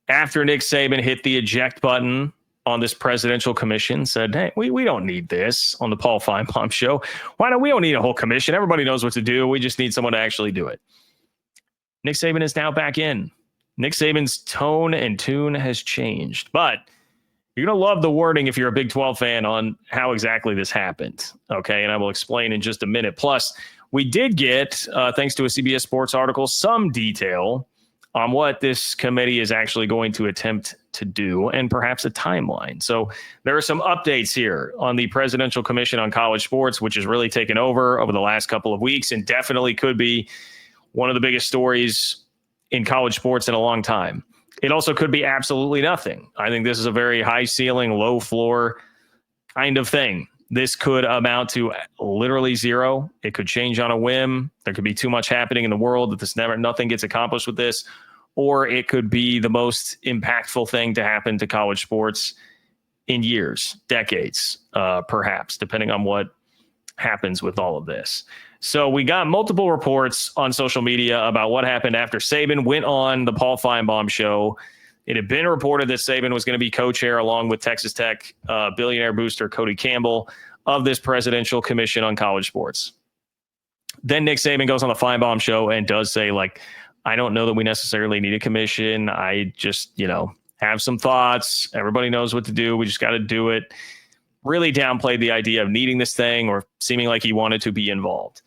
after Nick Saban hit the eject button on this presidential commission, said, hey, we don't need this on the Paul Feinbaum show. We don't need a whole commission. Everybody knows what to do. We just need someone to actually do it. Nick Saban is now back in. Nick Saban's tone and tune has changed, but you're going to love the wording if you're a Big 12 fan on how exactly this happened. Okay. And I will explain in just a minute. Plus, we did get, thanks to a CBS Sports article, some detail on what this committee is actually going to attempt to do and perhaps a timeline. So there are some updates here on the Presidential Commission on College Sports, which has really taken over the last couple of weeks and definitely could be one of the biggest stories in college sports in a long time. It also could be absolutely nothing. I think this is a very high ceiling, low floor kind of thing. This could amount to literally zero. It could change on a whim. There could be too much happening in the world that nothing gets accomplished with this. Or it could be the most impactful thing to happen to college sports in years, decades, perhaps, depending on what happens with all of this. So we got multiple reports on social media about what happened after Sabin went on the Paul Feinbaum show. It had been reported that Sabin was going to be co-chair along with Texas Tech billionaire booster Cody Campbell of this Presidential Commission on College Sports. Then Nick Saban goes on the Feinbaum show and does say, I don't know that we necessarily need a commission. I just, have some thoughts. Everybody knows what to do. We just got to do it. Really downplayed the idea of needing this thing or seeming like he wanted to be involved.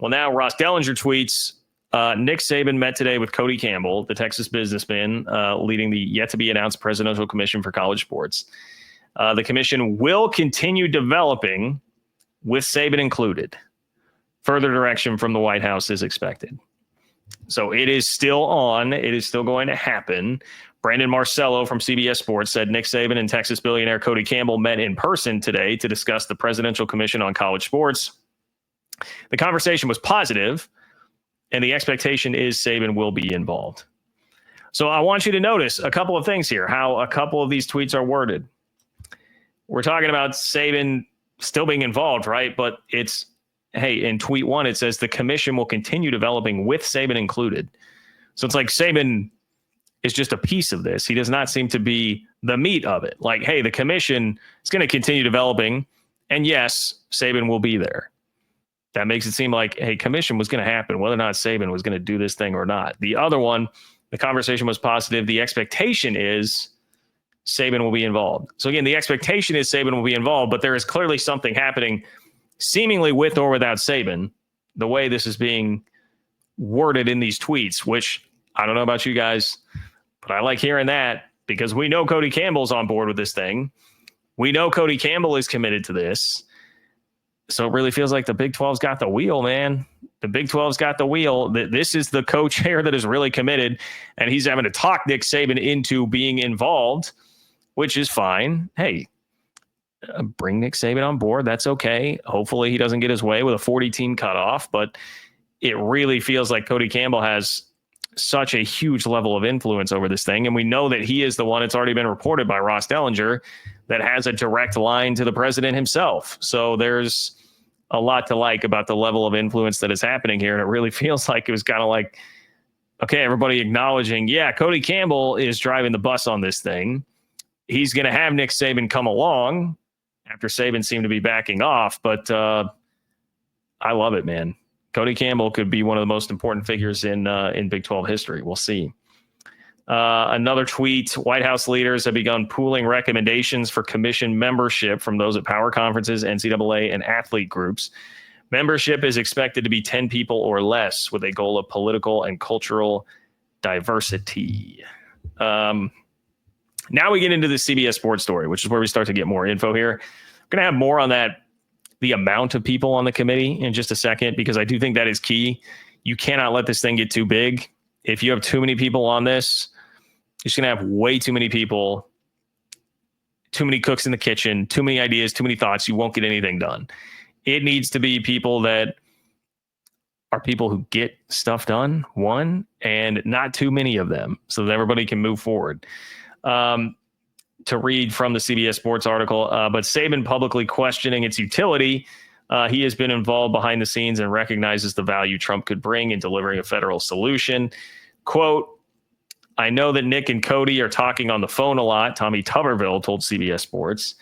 Well, now Ross Dellinger tweets, Nick Saban met today with Cody Campbell, the Texas businessman, leading the yet-to-be-announced Presidential Commission for College Sports. The commission will continue developing, with Saban included. Further direction from the White House is expected. So it is still on. It is still going to happen. Brandon Marcello from CBS Sports said Nick Saban and Texas billionaire Cody Campbell met in person today to discuss the Presidential Commission on College Sports. The conversation was positive, and the expectation is Saban will be involved. So I want you to notice a couple of things here, how a couple of these tweets are worded. We're talking about Saban still being involved, right? But it's, hey, in tweet one, it says the commission will continue developing with Saban included. So it's like Saban is just a piece of this. He does not seem to be the meat of it. Like, hey, the commission is going to continue developing, and yes, Saban will be there. That makes it seem like, hey, commission was going to happen, whether or not Saban was going to do this thing or not. The other one, the conversation was positive. The expectation is Saban will be involved. So again, the expectation is Saban will be involved, but there is clearly something happening seemingly with or without Saban, the way this is being worded in these tweets, which I don't know about you guys, but I like hearing that because we know Cody Campbell's on board with this thing. We know Cody Campbell is committed to this. So it really feels like the Big 12's got the wheel, man. The Big 12's got the wheel. This is the co-chair that is really committed, and he's having to talk Nick Saban into being involved, which is fine. Hey, bring Nick Saban on board. That's okay. Hopefully he doesn't get his way with a 40-team cutoff, but it really feels like Cody Campbell has such a huge level of influence over this thing, and we know that he is the one, it's already been reported by Ross Dellinger, that has a direct line to the president himself. So there's a lot to like about the level of influence that is happening here. And it really feels like it was kind of like, okay, everybody acknowledging, yeah, Cody Campbell is driving the bus on this thing. He's going to have Nick Saban come along after Saban seemed to be backing off. But I love it, man. Cody Campbell could be one of the most important figures in Big 12 history. We'll see. Another tweet, White House leaders have begun pooling recommendations for commission membership from those at power conferences, NCAA, and athlete groups. Membership is expected to be 10 people or less with a goal of political and cultural diversity. Now we get into the CBS Sports story, which is where we start to get more info here. I'm going to have more on that, the amount of people on the committee in just a second, because I do think that is key. You cannot let this thing get too big. If you have too many people on this, you're just going to have way too many people, too many cooks in the kitchen, too many ideas, too many thoughts. You won't get anything done. It needs to be people that are people who get stuff done, one, and not too many of them so that everybody can move forward. To read from the CBS Sports article, but Sabin publicly questioning its utility. He has been involved behind the scenes and recognizes the value Trump could bring in delivering a federal solution. Quote, I know that Nick and Cody are talking on the phone a lot, Tommy Tuberville told CBS Sports,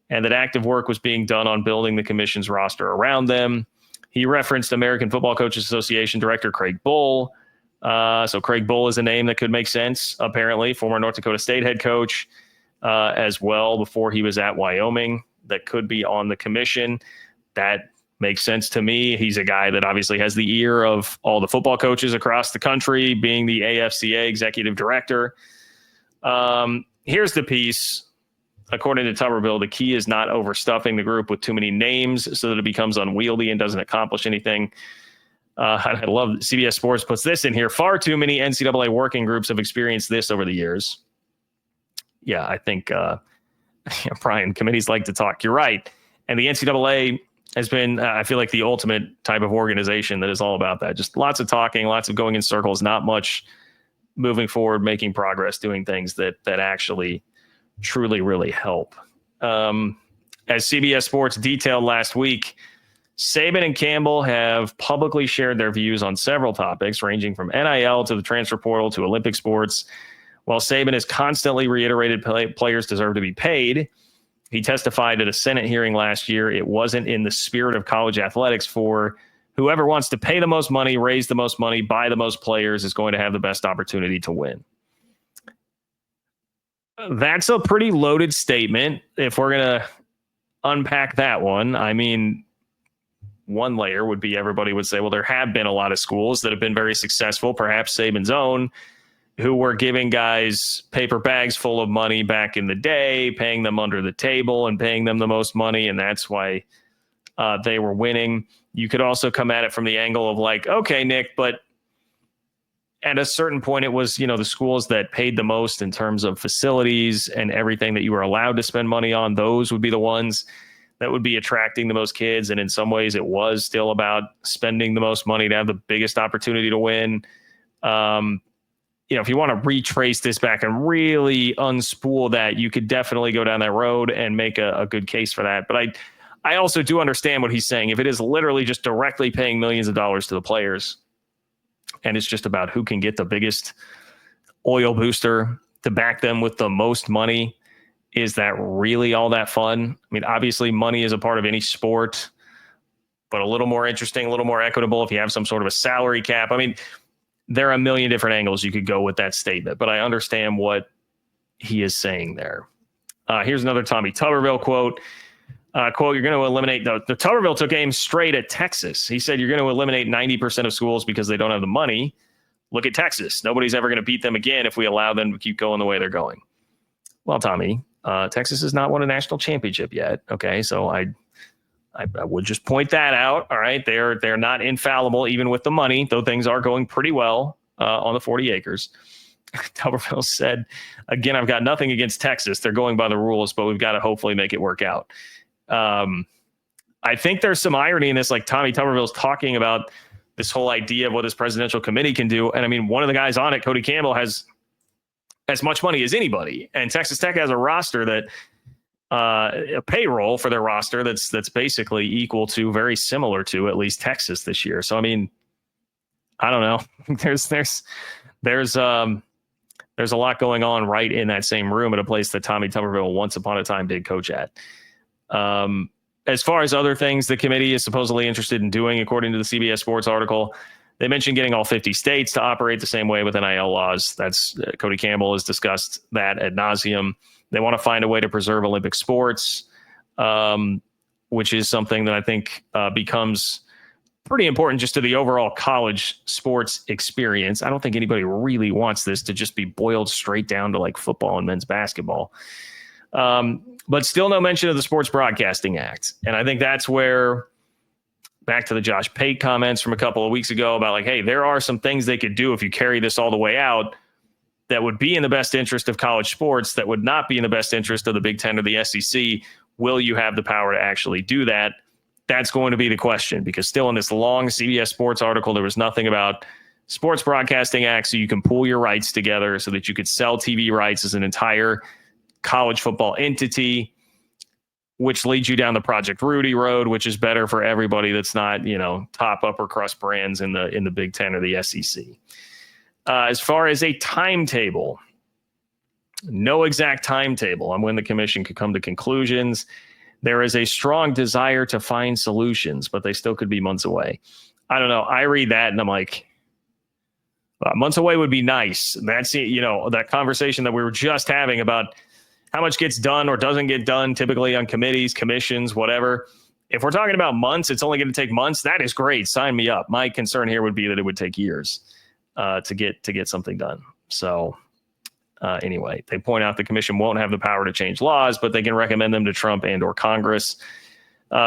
and that active work was being done on building the commission's roster around them. He referenced American Football Coaches Association Director Craig Bull. So Craig Bull is a name that could make sense, apparently, former North Dakota State head coach as well before he was at Wyoming, that could be on the commission. That makes sense to me. He's a guy that obviously has the ear of all the football coaches across the country, being the AFCA executive director. Here's the piece. According to Tuberville, the key is not overstuffing the group with too many names so that it becomes unwieldy and doesn't accomplish anything. I love CBS Sports puts this in here. Far too many NCAA working groups have experienced this over the years. Yeah, I think, Brian, committees like to talk. You're right. And the NCAA has been, I feel like, the ultimate type of organization that is all about that. Just lots of talking, lots of going in circles, not much moving forward, making progress, doing things that actually truly, really help. As CBS Sports detailed last week, Sabin and Campbell have publicly shared their views on several topics, ranging from NIL to the transfer portal to Olympic sports. While Sabin has constantly reiterated players deserve to be paid, he testified at a Senate hearing last year it wasn't in the spirit of college athletics for whoever wants to pay the most money, raise the most money, buy the most players is going to have the best opportunity to win. That's a pretty loaded statement. If we're going to unpack that one, I mean, one layer would be everybody would say, well, there have been a lot of schools that have been very successful, perhaps Sabin's own, who were giving guys paper bags full of money back in the day, paying them under the table and paying them the most money. And that's why they were winning. You could also come at it from the angle of like, okay, Nick, but at a certain point, it was, the schools that paid the most in terms of facilities and everything that you were allowed to spend money on. Those would be the ones that would be attracting the most kids. And in some ways, it was still about spending the most money to have the biggest opportunity to win. If you want to retrace this back and really unspool that, you could definitely go down that road and make a good case for that. But I also do understand what he's saying. If it is literally just directly paying millions of dollars to the players, and it's just about who can get the biggest oil booster to back them with the most money, is that really all that fun? I mean, obviously money is a part of any sport, but a little more interesting, a little more equitable if you have some sort of a salary cap. I mean, there are a million different angles you could go with that statement, but I understand what he is saying there. Here's another Tommy Tuberville quote. Quote, you're going to eliminate, the Tuberville took aim straight at Texas. He said, you're going to eliminate 90% of schools because they don't have the money. Look at Texas. Nobody's ever going to beat them again if we allow them to keep going the way they're going. Well, Tommy, Texas has not won a national championship yet. Okay, so I would just point that out. All right, they're not infallible even with the money, though things are going pretty well on the 40 acres. Tuberville said, again, I've got nothing against Texas. They're going by the rules, but we've got to hopefully make it work out. I think there's some irony in this, like Tommy Tuberville's talking about this whole idea of what this presidential committee can do. And I mean, one of the guys on it, Cody Campbell, has as much money as anybody. And Texas Tech has a roster that a payroll for their roster that's basically equal to, very similar to, at least Texas this year. So I mean, I don't know. There's a lot going on right in that same room at a place that Tommy Tuberville once upon a time did coach at. As far as other things the committee is supposedly interested in doing, according to the CBS Sports article, they mentioned getting all 50 states to operate the same way with NIL laws. That's Cody Campbell has discussed that ad nauseum. They want to find a way to preserve Olympic sports, which is something that I think becomes pretty important just to the overall college sports experience. I don't think anybody really wants this to just be boiled straight down to like football and men's basketball. But still no mention of the Sports Broadcasting Act. And I think that's where, back to the Josh Pate comments from a couple of weeks ago about like, hey, there are some things they could do if you carry this all the way out that would be in the best interest of college sports, that would not be in the best interest of the Big Ten or the SEC. Will you have the power to actually do that? That's going to be the question, because still in this long CBS Sports article, there was nothing about Sports Broadcasting Act, so you can pool your rights together so that you could sell TV rights as an entire college football entity, which leads you down the Project Rudy road, which is better for everybody that's not, top upper crust brands in the Big Ten or the SEC. As far as a timetable, no exact timetable on when the commission could come to conclusions. There is a strong desire to find solutions, but they still could be months away. I don't know. I read that and I'm like, months away would be nice. That's, that conversation that we were just having about how much gets done or doesn't get done typically on committees, commissions, whatever. If we're talking about months, it's only going to take months. That is great. Sign me up. My concern here would be that it would take years to get something done. So anyway, they point out the commission won't have the power to change laws, but they can recommend them to Trump and or Congress.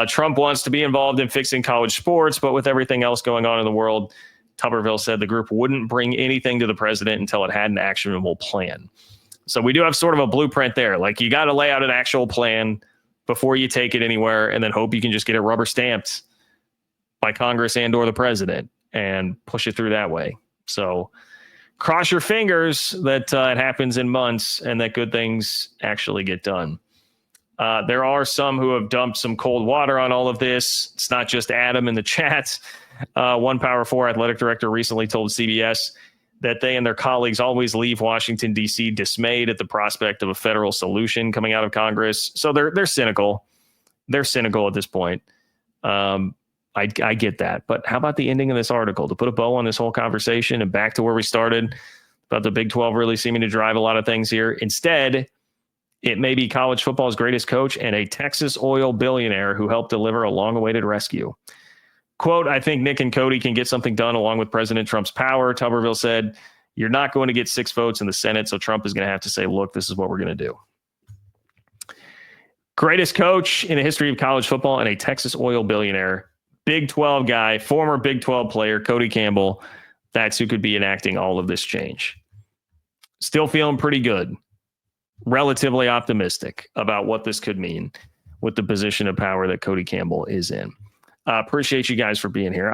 Trump wants to be involved in fixing college sports, but with everything else going on in the world, Tuberville said the group wouldn't bring anything to the president until it had an actionable plan. So we do have sort of a blueprint there. Like, you got to lay out an actual plan before you take it anywhere and then hope you can just get it rubber stamped by Congress and or the president and push it through that way. So cross your fingers that it happens in months and that good things actually get done. There are some who have dumped some cold water on all of this. It's not just Adam in the chat. One Power 4 athletic director recently told CBS that they and their colleagues always leave Washington, D.C. dismayed at the prospect of a federal solution coming out of Congress. So they're cynical. They're cynical at this point. I get that. But how about the ending of this article? To put a bow on this whole conversation and back to where we started about the Big 12 really seeming to drive a lot of things here. Instead, it may be college football's greatest coach and a Texas oil billionaire who helped deliver a long-awaited rescue. Quote, I think Nick and Cody can get something done along with President Trump's power. Tuberville said, you're not going to get 6 votes in the Senate, so Trump is going to have to say, look, this is what we're going to do. Greatest coach in the history of college football and a Texas oil billionaire. Big 12 guy, former Big 12 player, Cody Campbell. That's who could be enacting all of this change. Still feeling pretty good. Relatively optimistic about what this could mean with the position of power that Cody Campbell is in. Appreciate you guys for being here.